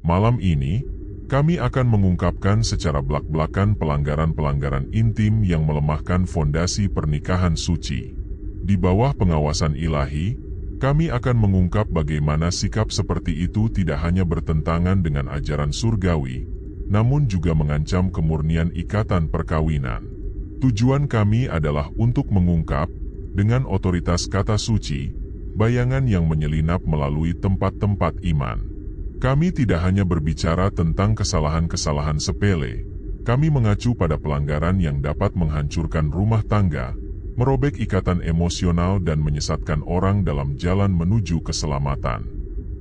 Malam ini, kami akan mengungkapkan secara belak-belakan pelanggaran-pelanggaran intim yang melemahkan fondasi pernikahan suci. Di bawah pengawasan ilahi, kami akan mengungkap bagaimana sikap seperti itu tidak hanya bertentangan dengan ajaran surgawi, namun juga mengancam kemurnian ikatan perkawinan. Tujuan kami adalah untuk mengungkap, dengan otoritas kata suci, bayangan yang menyelinap melalui tempat-tempat iman. Kami tidak hanya berbicara tentang kesalahan-kesalahan sepele, kami mengacu pada pelanggaran yang dapat menghancurkan rumah tangga, merobek ikatan emosional dan menyesatkan orang dalam jalan menuju keselamatan.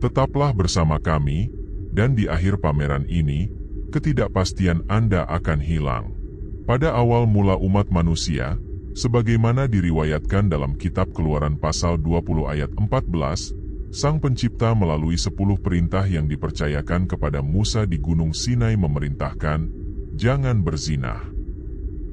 Tetaplah bersama kami, dan di akhir pameran ini, ketidakpastian Anda akan hilang. Pada awal mula umat manusia, sebagaimana diriwayatkan dalam kitab Keluaran pasal 20 ayat 14, Sang Pencipta melalui 10 perintah yang dipercayakan kepada Musa di Gunung Sinai memerintahkan, jangan berzinah.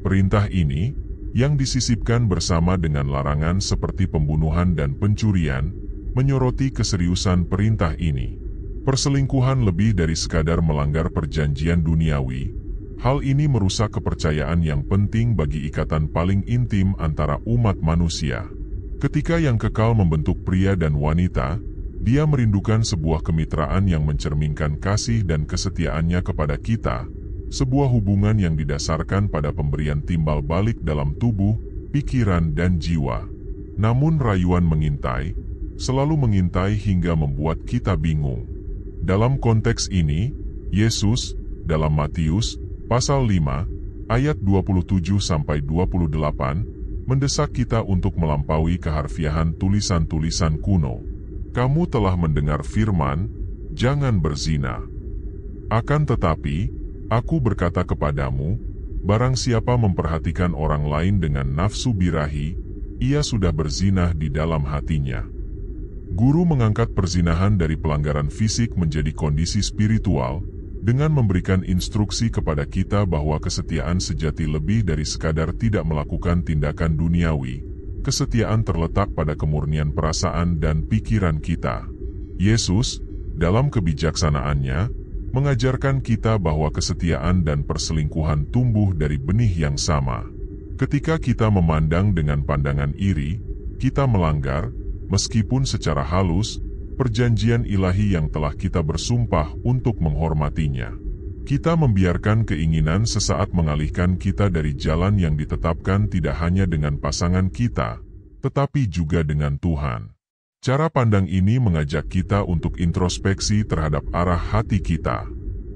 Perintah ini, yang disisipkan bersama dengan larangan seperti pembunuhan dan pencurian, menyoroti keseriusan perintah ini. Perselingkuhan lebih dari sekadar melanggar perjanjian duniawi. Hal ini merusak kepercayaan yang penting bagi ikatan paling intim antara umat manusia. Ketika yang kekal membentuk pria dan wanita, Dia merindukan sebuah kemitraan yang mencerminkan kasih dan kesetiaannya kepada kita, sebuah hubungan yang didasarkan pada pemberian timbal balik dalam tubuh, pikiran, dan jiwa. Namun rayuan mengintai, selalu mengintai hingga membuat kita bingung. Dalam konteks ini, Yesus, dalam Matius, pasal 5, ayat 27-28, mendesak kita untuk melampaui keharfiahan tulisan-tulisan kuno. Kamu telah mendengar firman, jangan berzina. Akan tetapi, aku berkata kepadamu, barang siapa memperhatikan orang lain dengan nafsu birahi, ia sudah berzinah di dalam hatinya. Guru mengangkat perzinahan dari pelanggaran fisik menjadi kondisi spiritual, dengan memberikan instruksi kepada kita bahwa kesetiaan sejati lebih dari sekadar tidak melakukan tindakan duniawi. Kesetiaan terletak pada kemurnian perasaan dan pikiran kita. Yesus, dalam kebijaksanaannya, mengajarkan kita bahwa kesetiaan dan perselingkuhan tumbuh dari benih yang sama. Ketika kita memandang dengan pandangan iri, kita melanggar, meskipun secara halus, perjanjian ilahi yang telah kita bersumpah untuk menghormatinya. Kita membiarkan keinginan sesaat mengalihkan kita dari jalan yang ditetapkan tidak hanya dengan pasangan kita, tetapi juga dengan Tuhan. Cara pandang ini mengajak kita untuk introspeksi terhadap arah hati kita.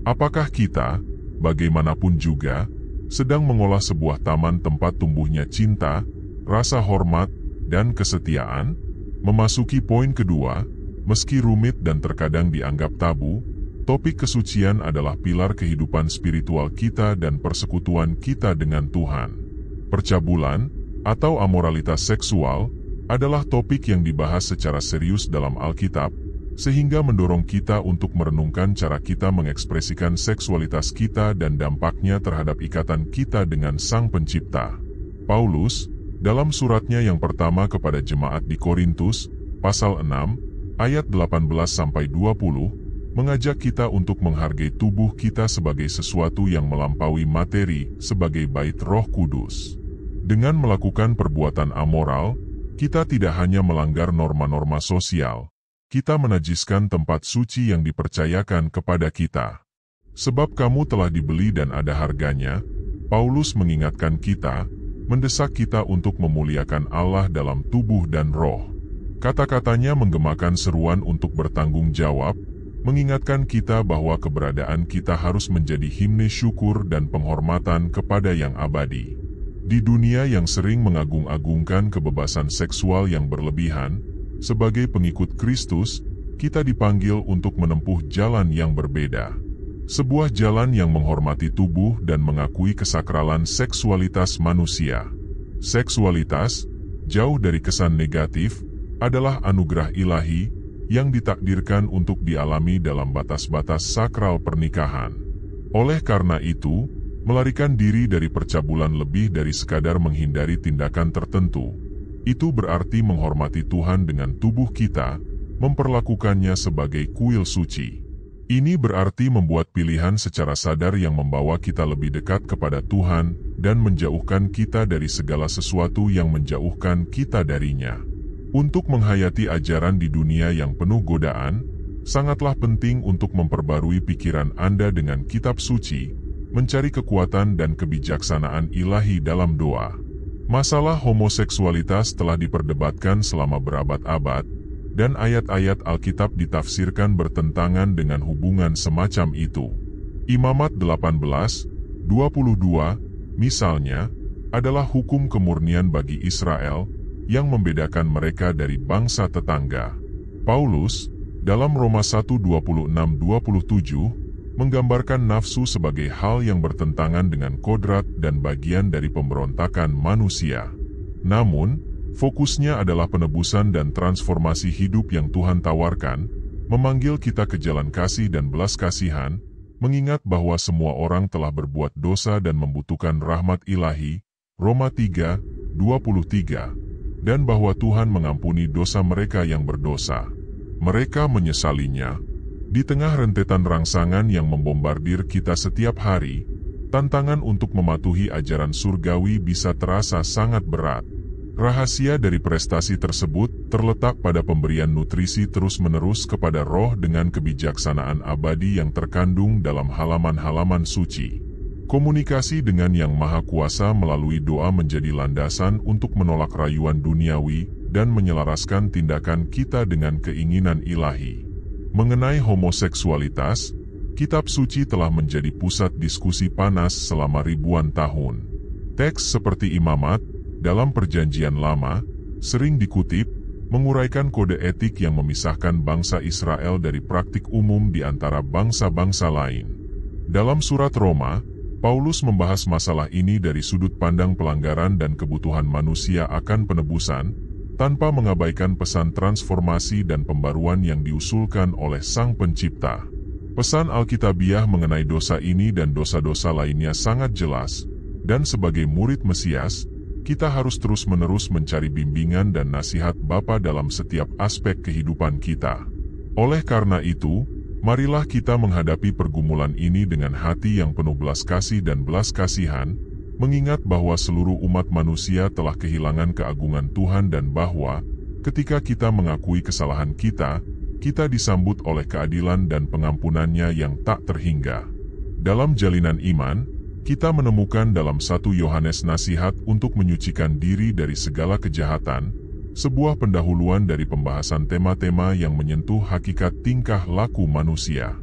Apakah kita, bagaimanapun juga, sedang mengolah sebuah taman tempat tumbuhnya cinta, rasa hormat, dan kesetiaan? Memasuki poin kedua, meski rumit dan terkadang dianggap tabu, topik kesucian adalah pilar kehidupan spiritual kita dan persekutuan kita dengan Tuhan. Percabulan, atau amoralitas seksual, adalah topik yang dibahas secara serius dalam Alkitab, sehingga mendorong kita untuk merenungkan cara kita mengekspresikan seksualitas kita dan dampaknya terhadap ikatan kita dengan Sang Pencipta. Paulus, dalam suratnya yang pertama kepada jemaat di Korintus, pasal 6, ayat 18-20, mengajak kita untuk menghargai tubuh kita sebagai sesuatu yang melampaui materi, sebagai bait Roh Kudus. Dengan melakukan perbuatan amoral, kita tidak hanya melanggar norma-norma sosial, kita menajiskan tempat suci yang dipercayakan kepada kita. Sebab kamu telah dibeli dan ada harganya, Paulus mengingatkan kita, mendesak kita untuk memuliakan Allah dalam tubuh dan roh. Kata-katanya menggemakan seruan untuk bertanggung jawab, mengingatkan kita bahwa keberadaan kita harus menjadi himne syukur dan penghormatan kepada yang abadi. Di dunia yang sering mengagung-agungkan kebebasan seksual yang berlebihan, sebagai pengikut Kristus, kita dipanggil untuk menempuh jalan yang berbeda. Sebuah jalan yang menghormati tubuh dan mengakui kesakralan seksualitas manusia. Seksualitas, jauh dari kesan negatif, adalah anugerah ilahi, yang ditakdirkan untuk dialami dalam batas-batas sakral pernikahan. Oleh karena itu, melarikan diri dari percabulan lebih dari sekadar menghindari tindakan tertentu. Itu berarti menghormati Tuhan dengan tubuh kita, memperlakukannya sebagai kuil suci. Ini berarti membuat pilihan secara sadar yang membawa kita lebih dekat kepada Tuhan dan menjauhkan kita dari segala sesuatu yang menjauhkan kita darinya. Untuk menghayati ajaran di dunia yang penuh godaan, sangatlah penting untuk memperbarui pikiran Anda dengan kitab suci, mencari kekuatan dan kebijaksanaan ilahi dalam doa. Masalah homoseksualitas telah diperdebatkan selama berabad-abad, dan ayat-ayat Alkitab ditafsirkan bertentangan dengan hubungan semacam itu. Imamat 18:22, misalnya, adalah hukum kemurnian bagi Israel yang membedakan mereka dari bangsa tetangga. Paulus, dalam Roma 1:26-27, menggambarkan nafsu sebagai hal yang bertentangan dengan kodrat dan bagian dari pemberontakan manusia. Namun, fokusnya adalah penebusan dan transformasi hidup yang Tuhan tawarkan, memanggil kita ke jalan kasih dan belas kasihan, mengingat bahwa semua orang telah berbuat dosa dan membutuhkan rahmat ilahi, Roma 3:23, dan bahwa Tuhan mengampuni dosa mereka yang berdosa. Mereka menyesalinya. Di tengah rentetan rangsangan yang membombardir kita setiap hari, tantangan untuk mematuhi ajaran surgawi bisa terasa sangat berat. Rahasia dari prestasi tersebut terletak pada pemberian nutrisi terus-menerus kepada roh dengan kebijaksanaan abadi yang terkandung dalam halaman-halaman suci. Komunikasi dengan Yang Maha Kuasa melalui doa menjadi landasan untuk menolak rayuan duniawi dan menyelaraskan tindakan kita dengan keinginan ilahi. Mengenai homoseksualitas, kitab suci telah menjadi pusat diskusi panas selama ribuan tahun. Teks seperti Imamat dalam Perjanjian Lama sering dikutip, menguraikan kode etik yang memisahkan bangsa Israel dari praktik umum di antara bangsa-bangsa lain. Dalam surat Roma, Paulus membahas masalah ini dari sudut pandang pelanggaran dan kebutuhan manusia akan penebusan, tanpa mengabaikan pesan transformasi dan pembaruan yang diusulkan oleh Sang Pencipta. Pesan Alkitabiah mengenai dosa ini dan dosa-dosa lainnya sangat jelas, dan sebagai murid Mesias, kita harus terus-menerus mencari bimbingan dan nasihat Bapa dalam setiap aspek kehidupan kita. Oleh karena itu, marilah kita menghadapi pergumulan ini dengan hati yang penuh belas kasih dan belas kasihan, mengingat bahwa seluruh umat manusia telah kehilangan keagungan Tuhan dan bahwa, ketika kita mengakui kesalahan kita, kita disambut oleh keadilan dan pengampunannya yang tak terhingga. Dalam jalinan iman, kita menemukan dalam 1 Yohanes nasihat untuk menyucikan diri dari segala kejahatan, sebuah pendahuluan dari pembahasan tema-tema yang menyentuh hakikat tingkah laku manusia.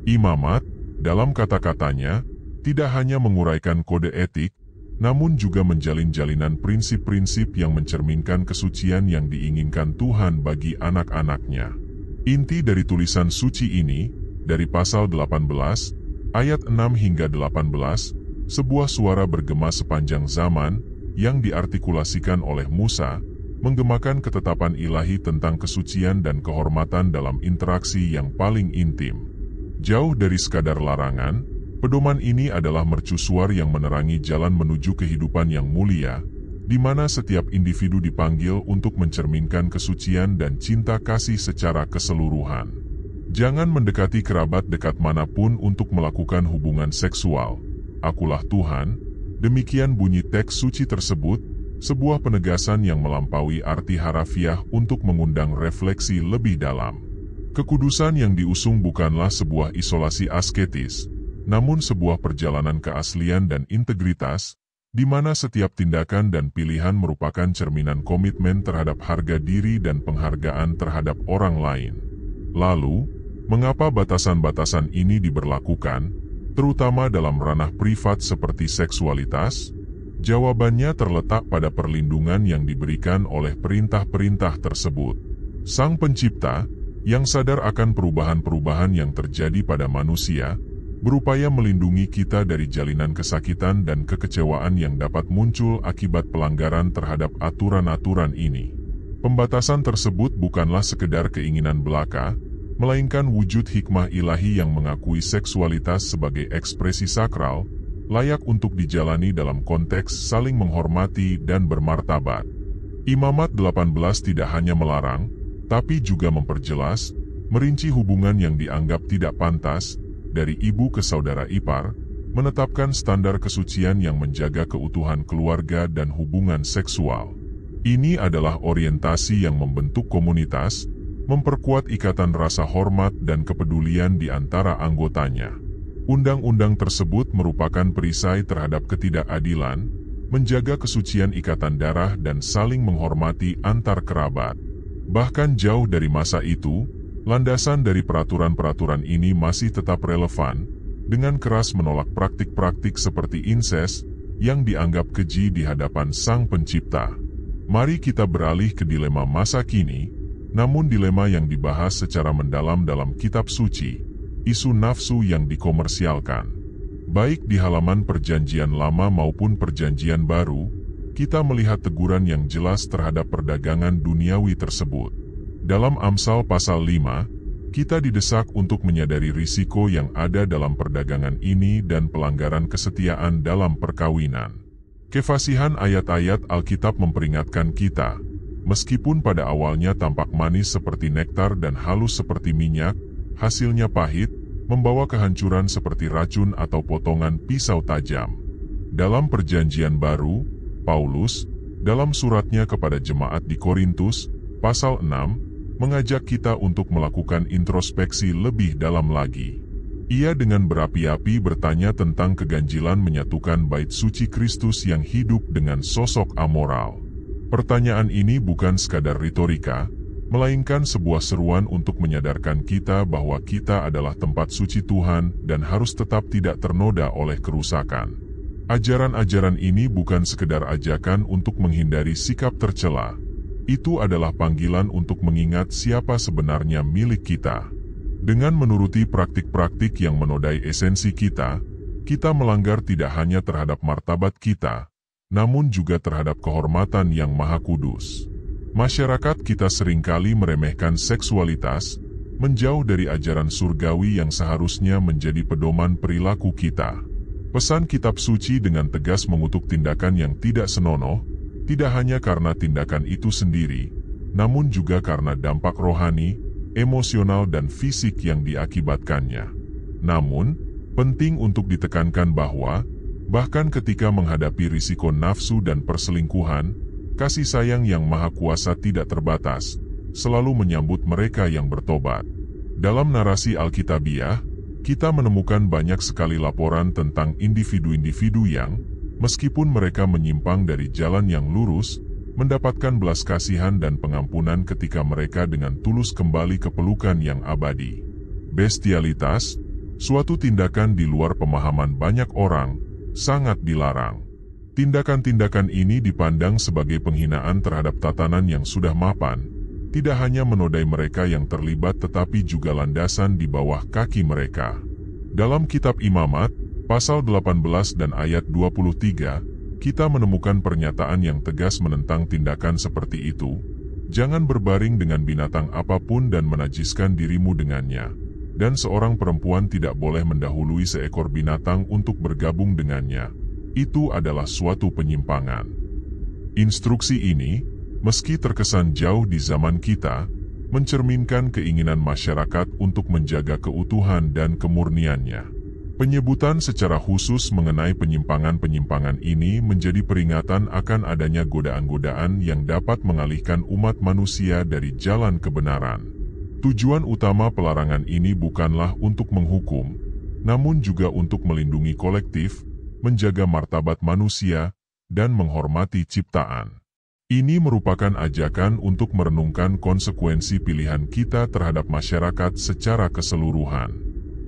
Imamat, dalam kata-katanya, tidak hanya menguraikan kode etik, namun juga menjalin jalinan prinsip-prinsip yang mencerminkan kesucian yang diinginkan Tuhan bagi anak-anaknya. Inti dari tulisan suci ini, dari pasal 18, ayat 6 hingga 18, sebuah suara bergema sepanjang zaman, yang diartikulasikan oleh Musa, menggemakan ketetapan ilahi tentang kesucian dan kehormatan dalam interaksi yang paling intim. Jauh dari sekadar larangan, pedoman ini adalah mercusuar yang menerangi jalan menuju kehidupan yang mulia, di mana setiap individu dipanggil untuk mencerminkan kesucian dan cinta kasih secara keseluruhan. Jangan mendekati kerabat dekat manapun untuk melakukan hubungan seksual. Akulah Tuhan, demikian bunyi teks suci tersebut, sebuah penegasan yang melampaui arti harafiah untuk mengundang refleksi lebih dalam. Kekudusan yang diusung bukanlah sebuah isolasi asketis, namun sebuah perjalanan keaslian dan integritas, di mana setiap tindakan dan pilihan merupakan cerminan komitmen terhadap harga diri dan penghargaan terhadap orang lain. Lalu, mengapa batasan-batasan ini diberlakukan, terutama dalam ranah privat seperti seksualitas? Jawabannya terletak pada perlindungan yang diberikan oleh perintah-perintah tersebut. Sang Pencipta, yang sadar akan perubahan-perubahan yang terjadi pada manusia, berupaya melindungi kita dari jalinan kesakitan dan kekecewaan yang dapat muncul akibat pelanggaran terhadap aturan-aturan ini. Pembatasan tersebut bukanlah sekedar keinginan belaka, melainkan wujud hikmah ilahi yang mengakui seksualitas sebagai ekspresi sakral, layak untuk dijalani dalam konteks saling menghormati dan bermartabat. Imamat 18 tidak hanya melarang, tapi juga memperjelas, merinci hubungan yang dianggap tidak pantas, dari ibu ke saudara ipar, menetapkan standar kesucian yang menjaga keutuhan keluarga dan hubungan seksual. Ini adalah orientasi yang membentuk komunitas, memperkuat ikatan rasa hormat dan kepedulian di antara anggotanya. Undang-undang tersebut merupakan perisai terhadap ketidakadilan, menjaga kesucian ikatan darah dan saling menghormati antar kerabat. Bahkan jauh dari masa itu, landasan dari peraturan-peraturan ini masih tetap relevan, dengan keras menolak praktik-praktik seperti insest, yang dianggap keji di hadapan Sang Pencipta. Mari kita beralih ke dilema masa kini, namun dilema yang dibahas secara mendalam dalam kitab suci, isu nafsu yang dikomersialkan. Baik di halaman Perjanjian Lama maupun Perjanjian Baru, kita melihat teguran yang jelas terhadap perdagangan duniawi tersebut. Dalam Amsal pasal 5, kita didesak untuk menyadari risiko yang ada dalam perdagangan ini dan pelanggaran kesetiaan dalam perkawinan. Kefasihan ayat-ayat Alkitab memperingatkan kita, meskipun pada awalnya tampak manis seperti nektar dan halus seperti minyak, hasilnya pahit, membawa kehancuran seperti racun atau potongan pisau tajam. Dalam Perjanjian Baru, Paulus, dalam suratnya kepada jemaat di Korintus, pasal 6, mengajak kita untuk melakukan introspeksi lebih dalam lagi. Ia dengan berapi-api bertanya tentang keganjilan menyatukan bait suci Kristus yang hidup dengan sosok amoral. Pertanyaan ini bukan sekadar retorika, melainkan sebuah seruan untuk menyadarkan kita bahwa kita adalah tempat suci Tuhan dan harus tetap tidak ternoda oleh kerusakan. Ajaran-ajaran ini bukan sekedar ajakan untuk menghindari sikap tercela. Itu adalah panggilan untuk mengingat siapa sebenarnya milik kita. Dengan menuruti praktik-praktik yang menodai esensi kita, kita melanggar tidak hanya terhadap martabat kita, namun juga terhadap kehormatan yang maha kudus. Masyarakat kita seringkali meremehkan seksualitas, menjauh dari ajaran surgawi yang seharusnya menjadi pedoman perilaku kita. Pesan kitab suci dengan tegas mengutuk tindakan yang tidak senonoh, tidak hanya karena tindakan itu sendiri, namun juga karena dampak rohani, emosional dan fisik yang diakibatkannya. Namun, penting untuk ditekankan bahwa, bahkan ketika menghadapi risiko nafsu dan perselingkuhan, kasih sayang yang maha kuasa tidak terbatas, selalu menyambut mereka yang bertobat. Dalam narasi Alkitabiah, kita menemukan banyak sekali laporan tentang individu-individu yang, meskipun mereka menyimpang dari jalan yang lurus, mendapatkan belas kasihan dan pengampunan ketika mereka dengan tulus kembali ke pelukan yang abadi. Bestialitas, suatu tindakan di luar pemahaman banyak orang, sangat dilarang. Tindakan-tindakan ini dipandang sebagai penghinaan terhadap tatanan yang sudah mapan, tidak hanya menodai mereka yang terlibat tetapi juga landasan di bawah kaki mereka. Dalam kitab Imamat, pasal 18 dan ayat 23, kita menemukan pernyataan yang tegas menentang tindakan seperti itu. Jangan berbaring dengan binatang apapun dan menajiskan dirimu dengannya. Dan seorang perempuan tidak boleh mendahului seekor binatang untuk bergabung dengannya. Itu adalah suatu penyimpangan. Instruksi ini, meski terkesan jauh di zaman kita, mencerminkan keinginan masyarakat untuk menjaga keutuhan dan kemurniannya. Penyebutan secara khusus mengenai penyimpangan-penyimpangan ini menjadi peringatan akan adanya godaan-godaan yang dapat mengalihkan umat manusia dari jalan kebenaran. Tujuan utama pelarangan ini bukanlah untuk menghukum, namun juga untuk melindungi kolektif, menjaga martabat manusia, dan menghormati ciptaan. Ini merupakan ajakan untuk merenungkan konsekuensi pilihan kita terhadap masyarakat secara keseluruhan.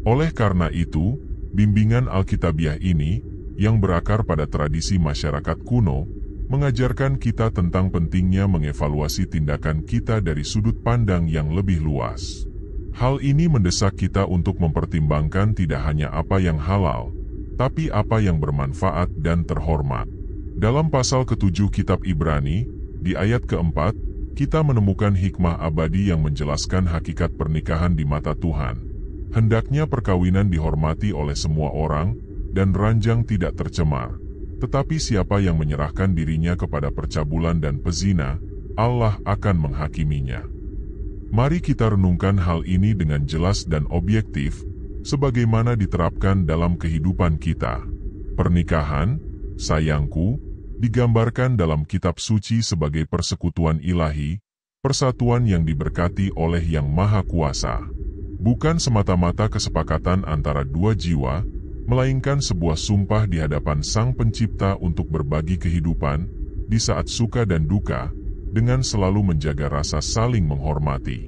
Oleh karena itu, bimbingan Alkitabiah ini, yang berakar pada tradisi masyarakat kuno, mengajarkan kita tentang pentingnya mengevaluasi tindakan kita dari sudut pandang yang lebih luas. Hal ini mendesak kita untuk mempertimbangkan tidak hanya apa yang halal, tapi apa yang bermanfaat dan terhormat. Dalam pasal ke-7 kitab Ibrani, di ayat ke-4, kita menemukan hikmah abadi yang menjelaskan hakikat pernikahan di mata Tuhan. Hendaknya perkawinan dihormati oleh semua orang, dan ranjang tidak tercemar. Tetapi siapa yang menyerahkan dirinya kepada percabulan dan pezina, Allah akan menghakiminya. Mari kita renungkan hal ini dengan jelas dan objektif, sebagaimana diterapkan dalam kehidupan kita. Pernikahan, sayangku, digambarkan dalam kitab suci sebagai persekutuan ilahi, persatuan yang diberkati oleh Yang Maha Kuasa. Bukan semata-mata kesepakatan antara dua jiwa, melainkan sebuah sumpah di hadapan Sang Pencipta untuk berbagi kehidupan, di saat suka dan duka, dengan selalu menjaga rasa saling menghormati.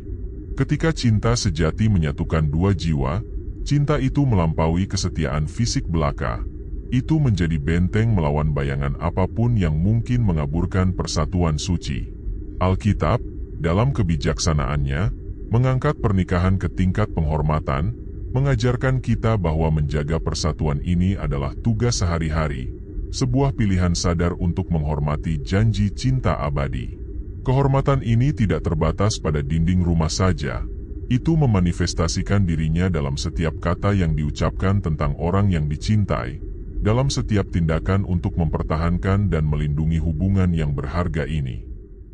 Ketika cinta sejati menyatukan dua jiwa, cinta itu melampaui kesetiaan fisik belaka. Itu menjadi benteng melawan bayangan apapun yang mungkin mengaburkan persatuan suci. Alkitab, dalam kebijaksanaannya, mengangkat pernikahan ke tingkat penghormatan, mengajarkan kita bahwa menjaga persatuan ini adalah tugas sehari-hari, sebuah pilihan sadar untuk menghormati janji cinta abadi. Kehormatan ini tidak terbatas pada dinding rumah saja. Itu memanifestasikan dirinya dalam setiap kata yang diucapkan tentang orang yang dicintai, dalam setiap tindakan untuk mempertahankan dan melindungi hubungan yang berharga ini.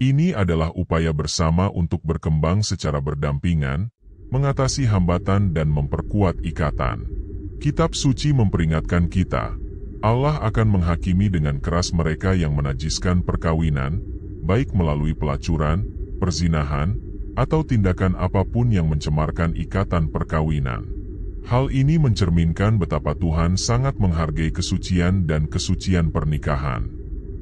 Ini adalah upaya bersama untuk berkembang secara berdampingan, mengatasi hambatan dan memperkuat ikatan. Kitab suci memperingatkan kita, Allah akan menghakimi dengan keras mereka yang menajiskan perkawinan, baik melalui pelacuran, perzinahan, atau tindakan apapun yang mencemarkan ikatan perkawinan. Hal ini mencerminkan betapa Tuhan sangat menghargai kesucian dan kesucian pernikahan.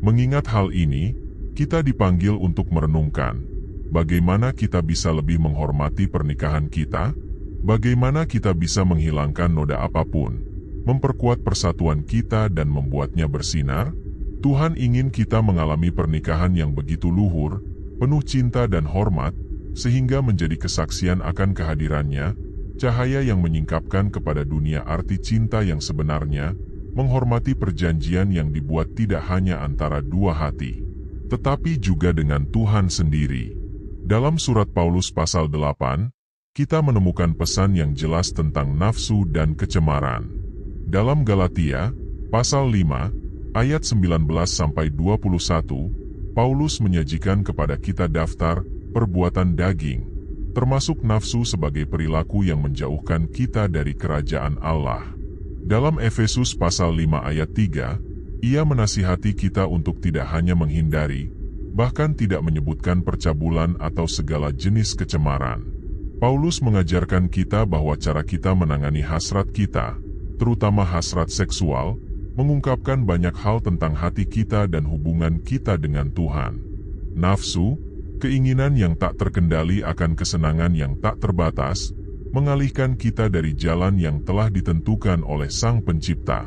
Mengingat hal ini, kita dipanggil untuk merenungkan, bagaimana kita bisa lebih menghormati pernikahan kita, bagaimana kita bisa menghilangkan noda apapun, memperkuat persatuan kita dan membuatnya bersinar. Tuhan ingin kita mengalami pernikahan yang begitu luhur, penuh cinta dan hormat, sehingga menjadi kesaksian akan kehadirannya, cahaya yang menyingkapkan kepada dunia arti cinta yang sebenarnya, menghormati perjanjian yang dibuat tidak hanya antara dua hati, tetapi juga dengan Tuhan sendiri. Dalam surat Paulus pasal 8, kita menemukan pesan yang jelas tentang nafsu dan kecemaran. Dalam Galatia, pasal 5, ayat 19-21, Paulus menyajikan kepada kita daftar perbuatan daging, termasuk nafsu sebagai perilaku yang menjauhkan kita dari kerajaan Allah. Dalam Efesus pasal 5 ayat 3, ia menasihati kita untuk tidak hanya menghindari, bahkan tidak menyebutkan percabulan atau segala jenis kecemaran. Paulus mengajarkan kita bahwa cara kita menangani hasrat kita, terutama hasrat seksual, mengungkapkan banyak hal tentang hati kita dan hubungan kita dengan Tuhan. Nafsu, keinginan yang tak terkendali akan kesenangan yang tak terbatas, mengalihkan kita dari jalan yang telah ditentukan oleh Sang Pencipta.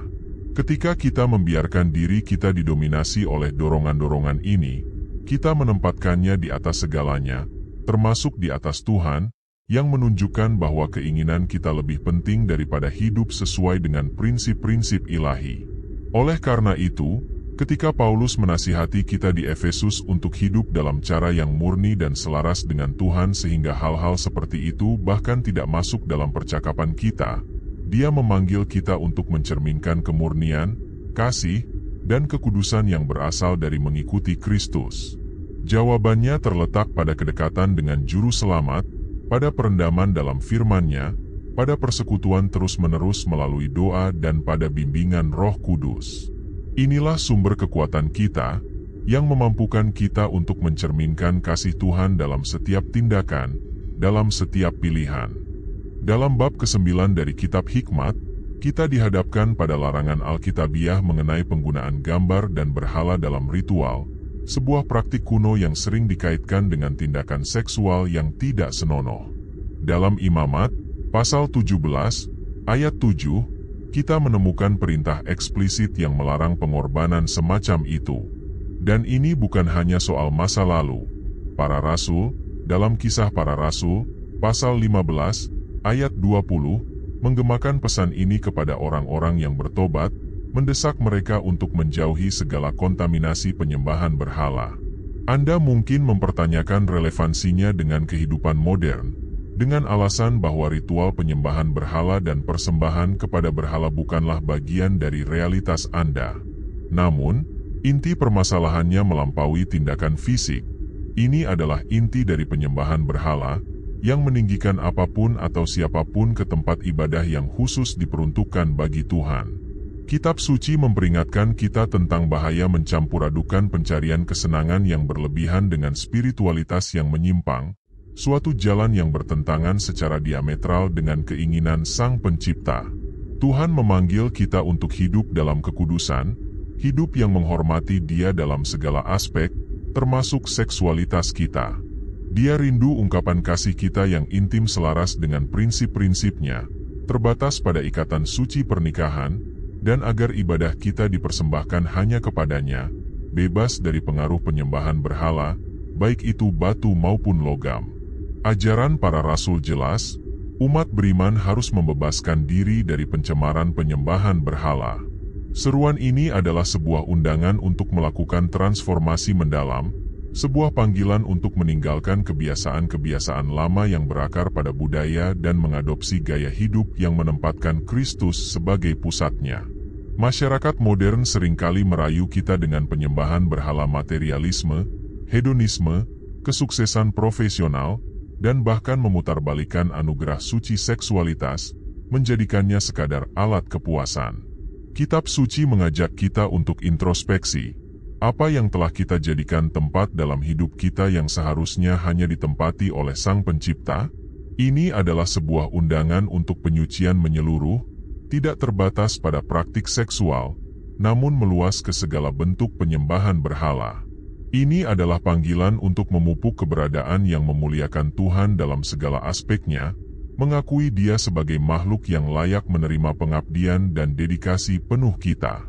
Ketika kita membiarkan diri kita didominasi oleh dorongan-dorongan ini, kita menempatkannya di atas segalanya, termasuk di atas Tuhan, yang menunjukkan bahwa keinginan kita lebih penting daripada hidup sesuai dengan prinsip-prinsip ilahi. Oleh karena itu, ketika Paulus menasihati kita di Efesus untuk hidup dalam cara yang murni dan selaras dengan Tuhan sehingga hal-hal seperti itu bahkan tidak masuk dalam percakapan kita, dia memanggil kita untuk mencerminkan kemurnian, kasih, dan kekudusan yang berasal dari mengikuti Kristus. Jawabannya terletak pada kedekatan dengan Juru Selamat, pada perendaman dalam firman-Nya, pada persekutuan terus-menerus melalui doa dan pada bimbingan Roh Kudus. Inilah sumber kekuatan kita, yang memampukan kita untuk mencerminkan kasih Tuhan dalam setiap tindakan, dalam setiap pilihan. Dalam bab ke-9 dari Kitab Hikmat, kita dihadapkan pada larangan Alkitabiah mengenai penggunaan gambar dan berhala dalam ritual, sebuah praktik kuno yang sering dikaitkan dengan tindakan seksual yang tidak senonoh. Dalam Imamat, pasal 17, ayat 7, kita menemukan perintah eksplisit yang melarang pengorbanan semacam itu. Dan ini bukan hanya soal masa lalu. Para Rasul, dalam Kisah Para Rasul, pasal 15, ayat 20, menggemakan pesan ini kepada orang-orang yang bertobat, mendesak mereka untuk menjauhi segala kontaminasi penyembahan berhala. Anda mungkin mempertanyakan relevansinya dengan kehidupan modern, dengan alasan bahwa ritual penyembahan berhala dan persembahan kepada berhala bukanlah bagian dari realitas Anda. Namun, inti permasalahannya melampaui tindakan fisik. Ini adalah inti dari penyembahan berhala, yang meninggikan apapun atau siapapun ke tempat ibadah yang khusus diperuntukkan bagi Tuhan. Kitab suci memperingatkan kita tentang bahaya mencampuradukan pencarian kesenangan yang berlebihan dengan spiritualitas yang menyimpang, suatu jalan yang bertentangan secara diametral dengan keinginan Sang Pencipta. Tuhan memanggil kita untuk hidup dalam kekudusan, hidup yang menghormati Dia dalam segala aspek, termasuk seksualitas kita. Dia rindu ungkapan kasih kita yang intim selaras dengan prinsip-prinsipnya, terbatas pada ikatan suci pernikahan, dan agar ibadah kita dipersembahkan hanya kepadanya, bebas dari pengaruh penyembahan berhala, baik itu batu maupun logam. Ajaran para rasul jelas, umat beriman harus membebaskan diri dari pencemaran penyembahan berhala. Seruan ini adalah sebuah undangan untuk melakukan transformasi mendalam, sebuah panggilan untuk meninggalkan kebiasaan-kebiasaan lama yang berakar pada budaya dan mengadopsi gaya hidup yang menempatkan Kristus sebagai pusatnya. Masyarakat modern seringkali merayu kita dengan penyembahan berhala materialisme, hedonisme, kesuksesan profesional, dan bahkan memutarbalikkan anugerah suci seksualitas, menjadikannya sekadar alat kepuasan. Kitab suci mengajak kita untuk introspeksi. Apa yang telah kita jadikan tempat dalam hidup kita yang seharusnya hanya ditempati oleh Sang Pencipta? Ini adalah sebuah undangan untuk penyucian menyeluruh, tidak terbatas pada praktik seksual, namun meluas ke segala bentuk penyembahan berhala. Ini adalah panggilan untuk memupuk keberadaan yang memuliakan Tuhan dalam segala aspeknya, mengakui Dia sebagai makhluk yang layak menerima pengabdian dan dedikasi penuh kita.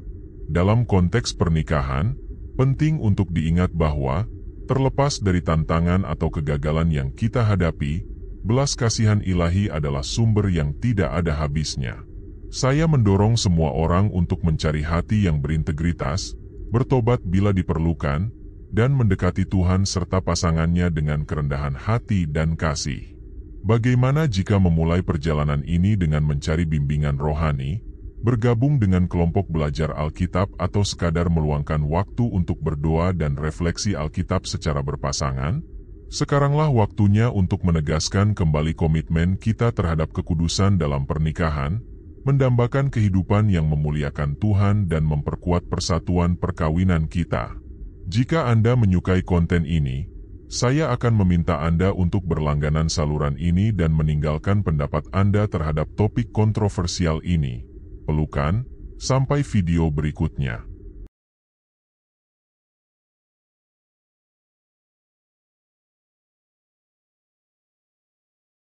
Dalam konteks pernikahan, penting untuk diingat bahwa, terlepas dari tantangan atau kegagalan yang kita hadapi, belas kasihan ilahi adalah sumber yang tidak ada habisnya. Saya mendorong semua orang untuk mencari hati yang berintegritas, bertobat bila diperlukan, dan mendekati Tuhan serta pasangannya dengan kerendahan hati dan kasih. Bagaimana jika memulai perjalanan ini dengan mencari bimbingan rohani, bergabung dengan kelompok belajar Alkitab atau sekadar meluangkan waktu untuk berdoa dan refleksi Alkitab secara berpasangan? Sekaranglah waktunya untuk menegaskan kembali komitmen kita terhadap kekudusan dalam pernikahan, mendambakan kehidupan yang memuliakan Tuhan dan memperkuat persatuan perkawinan kita. Jika Anda menyukai konten ini, saya akan meminta Anda untuk berlangganan saluran ini dan meninggalkan pendapat Anda terhadap topik kontroversial ini. Pelukan, sampai video berikutnya.